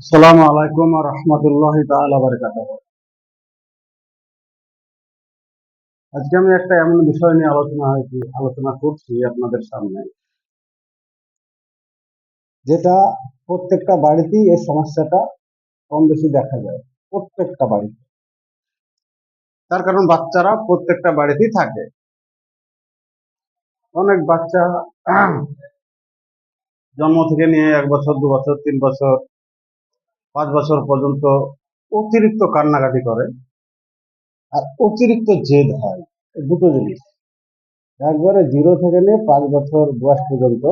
আসসালামু আলাইকুম ওয়া রাহমাতুল্লাহি তাআলা ওয়া বারাকাতুহু। আজকে আমি একটা এমন বিষয় নিয়ে আলোচনা করছি আপনাদের সামনে, যেটা প্রত্যেকটা বাড়িতেই এই সমস্যাটা কম বেশি দেখা যায়। প্রত্যেকটা বাড়িতে। তার কারণ বাচ্চারা প্রত্যেকটা বাড়িতেই থাকে। অনেক বাচ্চা জন্ম থেকে নিয়ে ১ বছর, ২ বছর, ৩ বছর, ৫ বছর পর্যন্ত অতিরিক্ত কান্নাকাটি করে আর অতিরিক্ত জেদ হয়। এই দুটো জিনিস। একবারে 0 থেকে নিয়ে ৫ বছর বয়স পর্যন্ত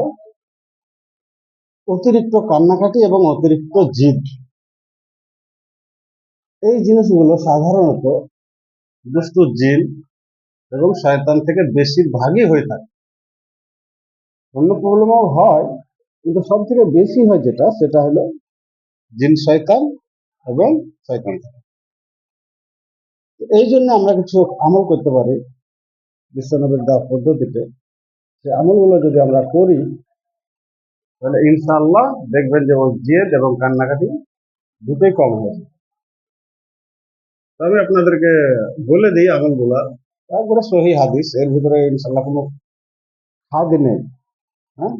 অতিরিক্ত কান্নাকাটি এবং অতিরিক্ত জিদ, এই জিনিসগুলো সাধারণত দুষ্টু জিন এবং শয়তান থেকে বেশিরভাগই হয়ে থাকে। অন্য প্রবলেমও হয়, কিন্তু সব থেকে বেশি হয় সেটা হলো জিন শয়তান এবং শয়তান থেকে। এই জন্য আমরা কিছু আমল করতে পারি বিশ্বনবীর দেওয়া পদ্ধতিতে। সে আমলগুলো যদি আমরা করি, তাহলে ইনশাআল্লাহ দেখবেন যে ওই জেদ এবং কান্নাকাটি দুটোই কম হয়ে যাবে। আমি আপনাদেরকে বলে দিই আমলগুলা, একবারে সহি হাদিস, এর ভিতরে ইনশাআল্লাহ কোনো খাদ নেই। হ্যাঁ,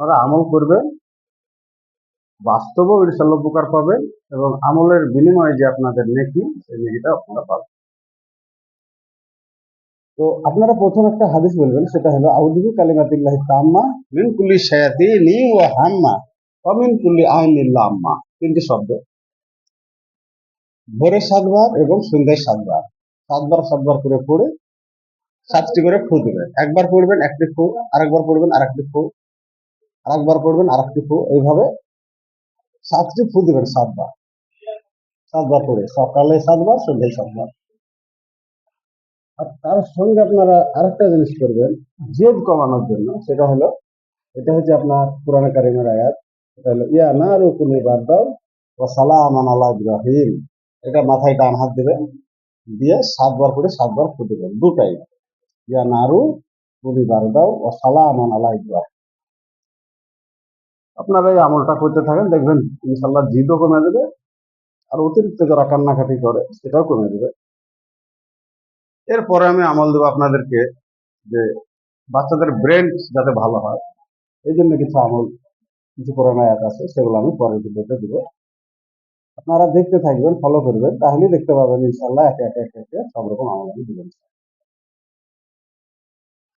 আপনারা আমল করবেন, বাস্তবেও ইনশাআল্লাহ উপকার পাবেন এবং আমলের বিনিময়ে যে আপনাদের নেকি, সেই নেকিটা আপনারা পাবেন। তো আপনারা প্রথম একটা হাদিস বলবেন, সেটা হলো আউযু বিকালিমাতিল্লাহি তাম্মা মিন কুল্লি শায়াতিনি ওয়া হাম্মা ওয়া মিন কুল্লি আইনিল লাম্মা। তিনটি শব্দ, ভোরে ৭ বার এবং সন্ধ্যায় ৭ বার, ৭ বার করে পড়ে ৭টি করে ফু দিবেন। একবার পড়বেন একটি ফু, আরেকবার পড়বেন আরেকটি ফু, আরেকবার পড়বেন আরেকটি ফু, এইভাবে ৭টি ফু দিবেন ৭ বার। ৭ বার করে সকালে ৭ বার, সন্ধ্যায় ৭ বার। আর তার সঙ্গে আপনারা আরেকটা জিনিস করবেন জেদ কমানোর জন্য, সেটা হলো, এটা হচ্ছে আপনার কোরআনে কারিমের আয়াত, এটা হলো ইয়া নারু কুনি বারদাও ওয়া সালামান আলা ইব্রাহিম। এটা মাথায় ডান হাত দিবেন, দিয়ে ৭ বার করে ৭ বার ফু দিবেন, দুটাই। ইয়া নারু কুনি বারদাও ওয়া সালামান আলা ইব্রাহিম। আপনারা এই আমলটা করতে থাকেন, দেখবেন ইনশাআল্লাহ জিদও কমে যাবে আর অতিরিক্ত যারা কান্নাকাটি করে সেটাও কমে যাবে। এরপরে আমি আমল দেবো আপনাদেরকে, যে বাচ্চাদের ব্রেন যাতে ভালো হয় এই জন্য কিছু আমল, কিছু কোরআন আয়াত আছে, সেগুলো আমি পরের ভিডিওতে দিব। আপনারা দেখতে থাকবেন, ফলো করবেন, তাহলেই দেখতে পাবেন ইনশাআল্লাহ একে একে সব রকম আমল আমি দিবেন।